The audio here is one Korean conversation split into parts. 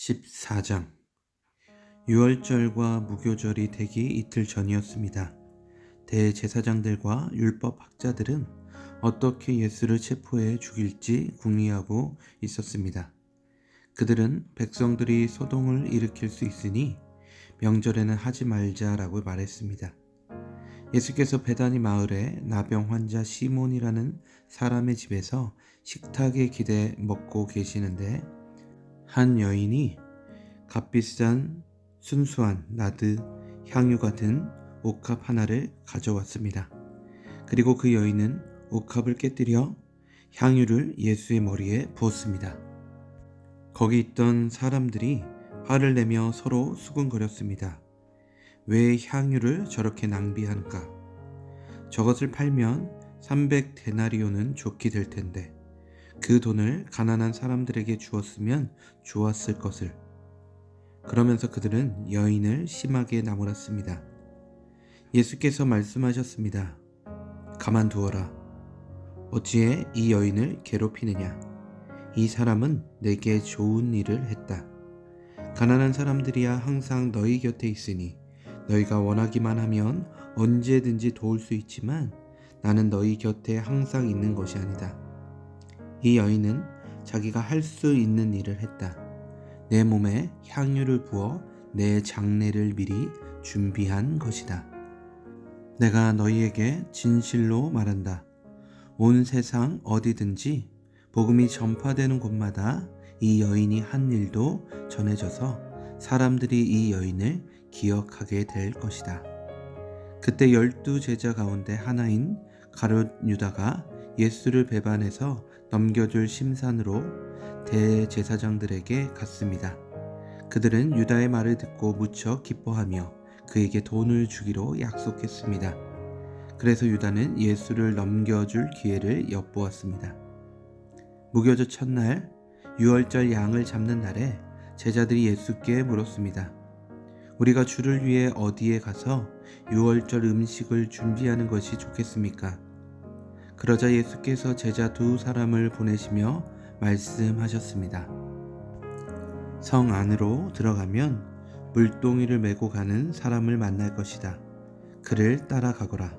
14장. 유월절과 무교절이 되기 이틀 전이었습니다. 대제사장들과 율법학자들은 어떻게 예수를 체포해 죽일지 궁리하고 있었습니다. 그들은 백성들이 소동을 일으킬 수 있으니 명절에는 하지 말자라고 말했습니다. 예수께서 베다니 마을에 나병 환자 시몬이라는 사람의 집에서 식탁에 기대 먹고 계시는데, 한 여인이 값비싼 순수한 나드, 향유 같은 옥합 하나를 가져왔습니다. 그리고 그 여인은 옥합을 깨뜨려 향유를 예수의 머리에 부었습니다. 거기 있던 사람들이 화를 내며 서로 수군거렸습니다. 왜 향유를 저렇게 낭비하는가? 저것을 팔면 300데나리온은 좋게 될 텐데 그 돈을 가난한 사람들에게 주었으면 좋았을 것을. 그러면서 그들은 여인을 심하게 나무랐습니다. 예수께서 말씀하셨습니다. 가만두어라. 어찌해 이 여인을 괴롭히느냐? 이 사람은 내게 좋은 일을 했다. 가난한 사람들이야 항상 너희 곁에 있으니 너희가 원하기만 하면 언제든지 도울 수 있지만 나는 너희 곁에 항상 있는 것이 아니다. 이 여인은 자기가 할 수 있는 일을 했다. 내 몸에 향유를 부어 내 장례를 미리 준비한 것이다. 내가 너희에게 진실로 말한다. 온 세상 어디든지 복음이 전파되는 곳마다 이 여인이 한 일도 전해져서 사람들이 이 여인을 기억하게 될 것이다. 그때 12 제자 가운데 하나인 가룟 유다가 예수를 배반해서 넘겨줄 심산으로 대제사장들에게 갔습니다. 그들은 유다의 말을 듣고 무척 기뻐하며 그에게 돈을 주기로 약속했습니다. 그래서 유다는 예수를 넘겨줄 기회를 엿보았습니다. 무교절 첫날, 유월절 양을 잡는 날에 제자들이 예수께 물었습니다. 우리가 주를 위해 어디에 가서 유월절 음식을 준비하는 것이 좋겠습니까? 그러자 예수께서 제자 2사람을 보내시며 말씀하셨습니다. 성 안으로 들어가면 물동이를 메고 가는 사람을 만날 것이다. 그를 따라가거라.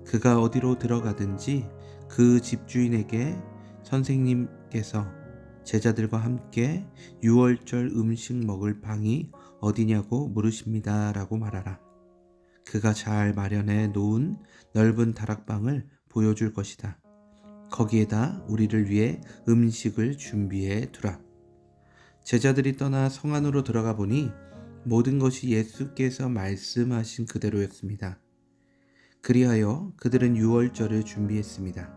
그가 어디로 들어가든지 그 집주인에게 선생님께서 제자들과 함께 유월절 음식 먹을 방이 어디냐고 물으십니다 라고 말하라. 그가 잘 마련해 놓은 넓은 다락방을 보여줄 것이다. 거기에다 우리를 위해 음식을 준비해 두라. 제자들이 떠나 성 안으로 들어가 보니 모든 것이 예수께서 말씀하신 그대로였습니다. 그리하여 그들은 유월절을 준비했습니다.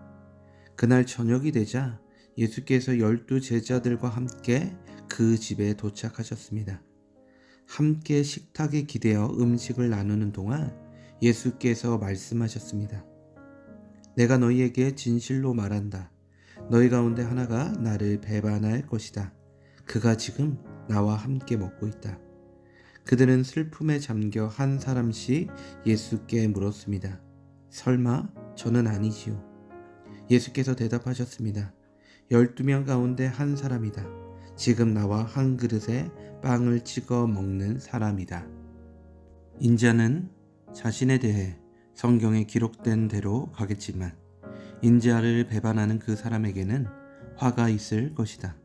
그날 저녁이 되자 예수께서 12 제자들과 함께 그 집에 도착하셨습니다. 함께 식탁에 기대어 음식을 나누는 동안 예수께서 말씀하셨습니다. 내가 너희에게 진실로 말한다. 너희 가운데 하나가 나를 배반할 것이다. 그가 지금 나와 함께 먹고 있다. 그들은 슬픔에 잠겨 한 사람씩 예수께 물었습니다. 설마 저는 아니지요? 예수께서 대답하셨습니다. 12명 가운데 한 사람이다. 지금 나와 한 그릇에 빵을 찍어 먹는 사람이다. 인자는 자신에 대해 성경에 기록된 대로 가겠지만 인자를 배반하는 그 사람에게는 화가 있을 것이다.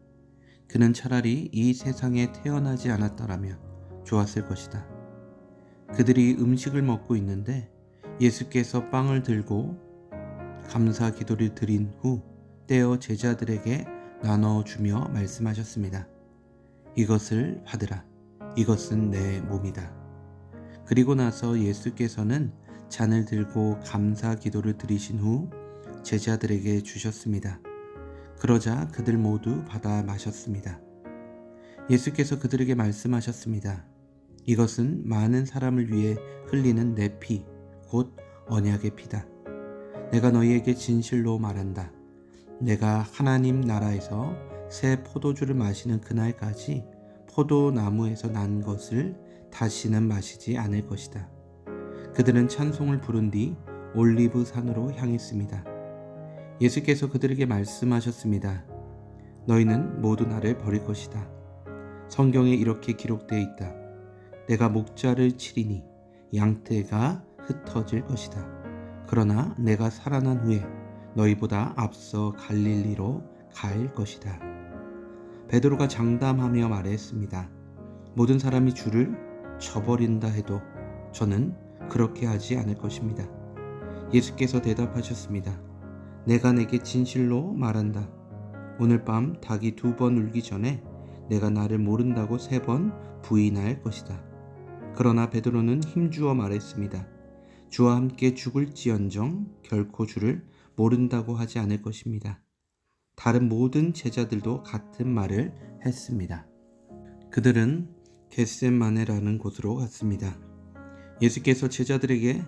그는 차라리 이 세상에 태어나지 않았더라면 좋았을 것이다. 그들이 음식을 먹고 있는데 예수께서 빵을 들고 감사 기도를 드린 후 떼어 제자들에게 나눠주며 말씀하셨습니다. 이것을 받으라. 이것은 내 몸이다. 그리고 나서 예수께서는 잔을 들고 감사 기도를 드리신 후 제자들에게 주셨습니다. 그러자 그들 모두 받아 마셨습니다. 예수께서 그들에게 말씀하셨습니다. 이것은 많은 사람을 위해 흘리는 내 피, 곧 언약의 피다. 내가 너희에게 진실로 말한다. 내가 하나님 나라에서 새 포도주를 마시는 그날까지 포도나무에서 난 것을 다시는 마시지 않을 것이다. 그들은 찬송을 부른 뒤 올리브 산으로 향했습니다. 예수께서 그들에게 말씀하셨습니다. 너희는 모두 나를 버릴 것이다. 성경에 이렇게 기록되어 있다. 내가 목자를 치리니 양떼가 흩어질 것이다. 그러나 내가 살아난 후에 너희보다 앞서 갈릴리로 갈 것이다. 베드로가 장담하며 말했습니다. 모든 사람이 주를 저버린다 해도 저는 그렇게 하지 않을 것입니다. 예수께서 대답하셨습니다. 내가 내게 진실로 말한다. 오늘 밤 닭이 2번 울기 전에 내가 나를 모른다고 3번 부인할 것이다. 그러나 베드로는 힘주어 말했습니다. 주와 함께 죽을지언정 결코 주를 모른다고 하지 않을 것입니다. 다른 모든 제자들도 같은 말을 했습니다. 그들은 겟셋마네라는 곳으로 갔습니다. 예수께서 제자들에게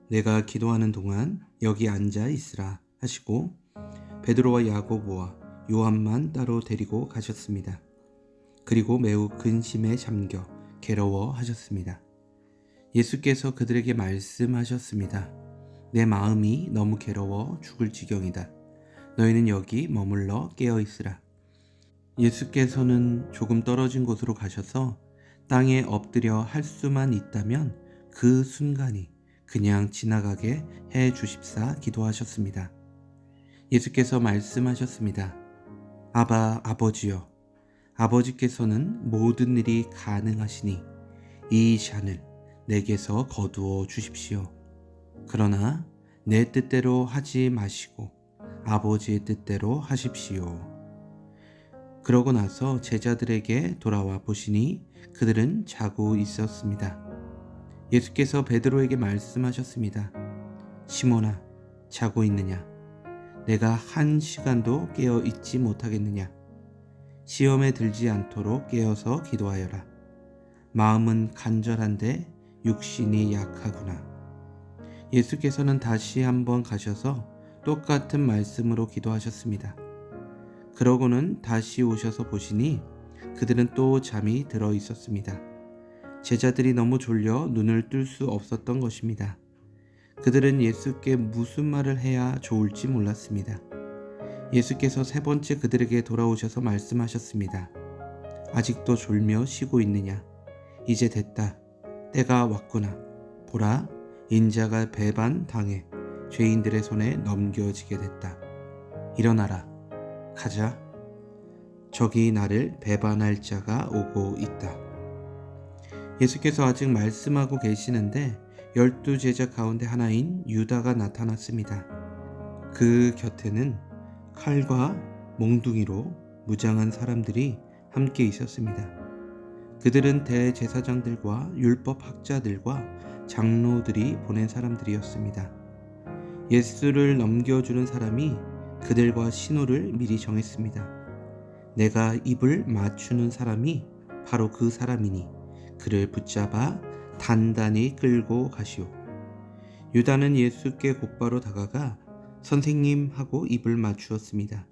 내가 기도하는 동안 여기 앉아 있으라 하시고 베드로와 야고보와 요한만 따로 데리고 가셨습니다. 그리고 매우 근심에 잠겨 괴로워하셨습니다. 예수께서 그들에게 말씀하셨습니다. 내 마음이 너무 괴로워 죽을 지경이다. 너희는 여기 머물러 깨어 있으라. 예수께서는 조금 떨어진 곳으로 가셔서 땅에 엎드려 할 수만 있다면 그 순간이 그냥 지나가게 해 주십사 기도하셨습니다. 예수께서 말씀하셨습니다. 아버지여, 아버지께서는 모든 일이 가능하시니 이 잔을 내게서 거두어 주십시오. 그러나 내 뜻대로 하지 마시고 아버지의 뜻대로 하십시오. 그러고 나서 제자들에게 돌아와 보시니 그들은 자고 있었습니다. 예수께서 베드로에게 말씀하셨습니다. 시몬아, 자고 있느냐? 내가 1시간도 깨어 있지 못하겠느냐? 시험에 들지 않도록 깨어서 기도하여라. 마음은 간절한데 육신이 약하구나. 예수께서는 다시 한번 가셔서 똑같은 말씀으로 기도하셨습니다. 그러고는 다시 오셔서 보시니 그들은 또 잠이 들어 있었습니다. 제자들이 너무 졸려 눈을 뜰 수 없었던 것입니다. 그들은 예수께 무슨 말을 해야 좋을지 몰랐습니다. 예수께서 3번째 그들에게 돌아오셔서 말씀하셨습니다. 아직도 졸며 쉬고 있느냐? 이제 됐다. 때가 왔구나. 보라, 인자가 배반당해 죄인들의 손에 넘겨지게 됐다. 일어나라. 가자. 저기 나를 배반할 자가 오고 있다. 예수께서 아직 말씀하고 계시는데 12제자 가운데 하나인 유다가 나타났습니다. 그 곁에는 칼과 몽둥이로 무장한 사람들이 함께 있었습니다. 그들은 대제사장들과 율법학자들과 장로들이 보낸 사람들이었습니다. 예수를 넘겨주는 사람이 그들과 신호를 미리 정했습니다. 내가 입을 맞추는 사람이 바로 그 사람이니 그를 붙잡아 단단히 끌고 가시오. 유다는 예수께 곧바로 다가가 선생님 하고 입을 맞추었습니다.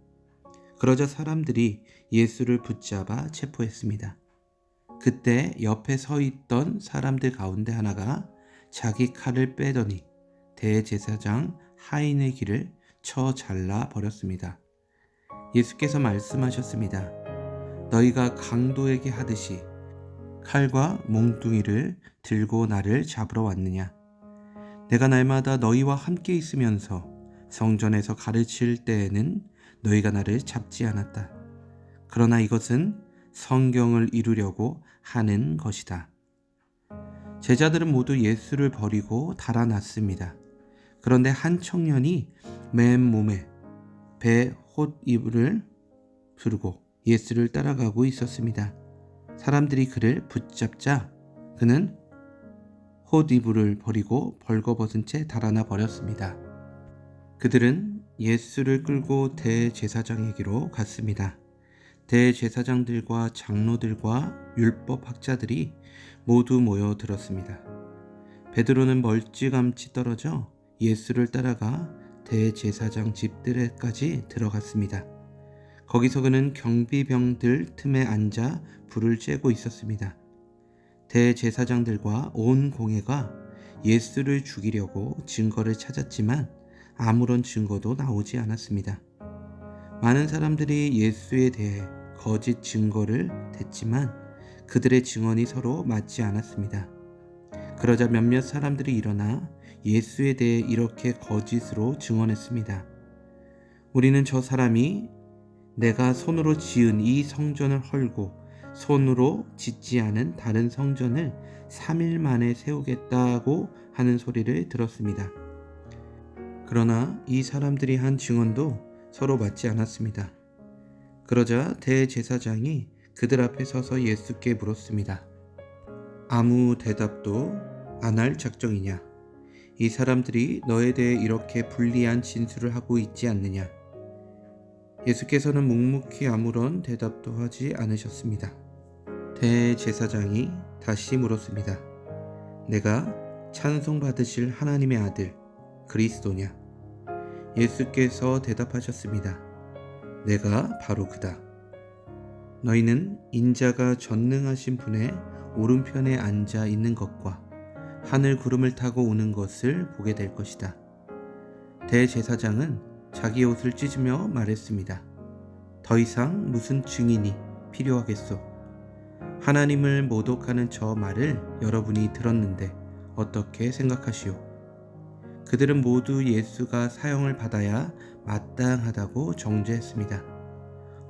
그러자 사람들이 예수를 붙잡아 체포했습니다. 그때 옆에 서 있던 사람들 가운데 하나가 자기 칼을 빼더니 대제사장 하인의 귀를 쳐 잘라 버렸습니다. 예수께서 말씀하셨습니다. 너희가 강도에게 하듯이 칼과 몽둥이를 들고 나를 잡으러 왔느냐? 내가 날마다 너희와 함께 있으면서 성전에서 가르칠 때에는 너희가 나를 잡지 않았다. 그러나 이것은 성경을 이루려고 하는 것이다. 제자들은 모두 예수를 버리고 달아났습니다. 그런데 한 청년이 맨몸에 배 홑이불을 두르고 예수를 따라가고 있었습니다. 사람들이 그를 붙잡자 그는 홑이불을 버리고 벌거벗은 채 달아나 버렸습니다. 그들은 예수를 끌고 대제사장에게로 갔습니다. 대제사장들과 장로들과 율법학자들이 모두 모여들었습니다. 베드로는 멀찌감치 떨어져 예수를 따라가 대제사장 집들에까지 들어갔습니다. 거기서 그는 경비병들 틈에 앉아 불을 쬐고 있었습니다. 대제사장들과 온 공회가 예수를 죽이려고 증거를 찾았지만 아무런 증거도 나오지 않았습니다. 많은 사람들이 예수에 대해 거짓 증거를 댔지만 그들의 증언이 서로 맞지 않았습니다. 그러자 몇몇 사람들이 일어나 예수에 대해 이렇게 거짓으로 증언했습니다. 우리는 저 사람이 내가 손으로 지은 이 성전을 헐고 손으로 짓지 않은 다른 성전을 3일 만에 세우겠다고 하는 소리를 들었습니다. 그러나 이 사람들이 한 증언도 서로 맞지 않았습니다. 그러자 대제사장이 그들 앞에 서서 예수께 물었습니다. 아무 대답도 안 할 작정이냐? 이 사람들이 너에 대해 이렇게 불리한 진술을 하고 있지 않느냐? 예수께서는 묵묵히 아무런 대답도 하지 않으셨습니다. 대제사장이 다시 물었습니다. 내가 찬송받으실 하나님의 아들 그리스도냐? 예수께서 대답하셨습니다. 내가 바로 그다. 너희는 인자가 전능하신 분의 오른편에 앉아 있는 것과 하늘 구름을 타고 오는 것을 보게 될 것이다. 대제사장은 자기 옷을 찢으며 말했습니다. 더 이상 무슨 증인이 필요하겠소? 하나님을 모독하는 저 말을 여러분이 들었는데 어떻게 생각하시오? 그들은 모두 예수가 사형을 받아야 마땅하다고 정죄했습니다.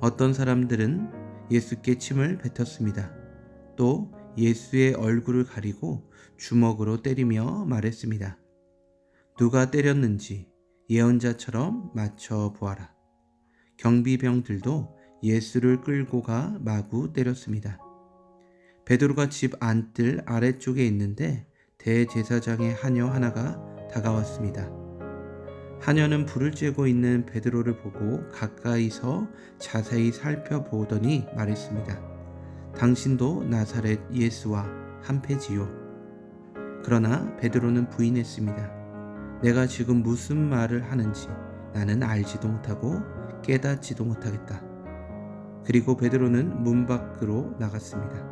어떤 사람들은 예수께 침을 뱉었습니다. 또 예수의 얼굴을 가리고 주먹으로 때리며 말했습니다. 누가 때렸는지 예언자처럼 맞춰보아라. 경비병들도 예수를 끌고 가 마구 때렸습니다. 베드로가 집 안뜰 아래쪽에 있는데 대제사장의 하녀 하나가 다가왔습니다. 하녀는 불을 쬐고 있는 베드로를 보고 가까이서 자세히 살펴보더니 말했습니다. 당신도 나사렛 예수와 한패지요. 그러나 베드로는 부인했습니다. 내가 지금 무슨 말을 하는지 나는 알지도 못하고 깨닫지도 못하겠다. 그리고 베드로는 문 밖으로 나갔습니다.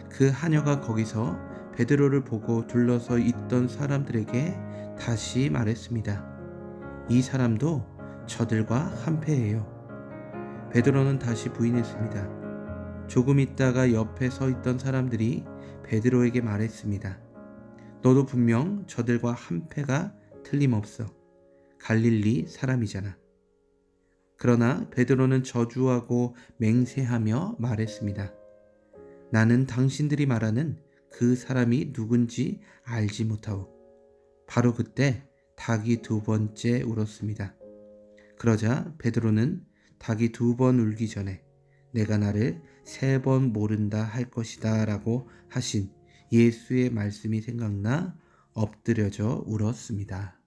그 하녀가 거기서 베드로를 보고 둘러서 있던 사람들에게 다시 말했습니다. 이 사람도 저들과 한패예요. 베드로는 다시 부인했습니다. 조금 있다가 옆에 서 있던 사람들이 베드로에게 말했습니다. 너도 분명 저들과 한패가 틀림없어. 갈릴리 사람이잖아. 그러나 베드로는 저주하고 맹세하며 말했습니다. 나는 당신들이 말하는 그 사람이 누군지 알지 못하오. 바로 그때 닭이 2번째 울었습니다. 그러자 베드로는 닭이 2번 울기 전에 내가 나를 3번 모른다 할 것이다 라고 하신 예수의 말씀이 생각나 엎드려져 울었습니다.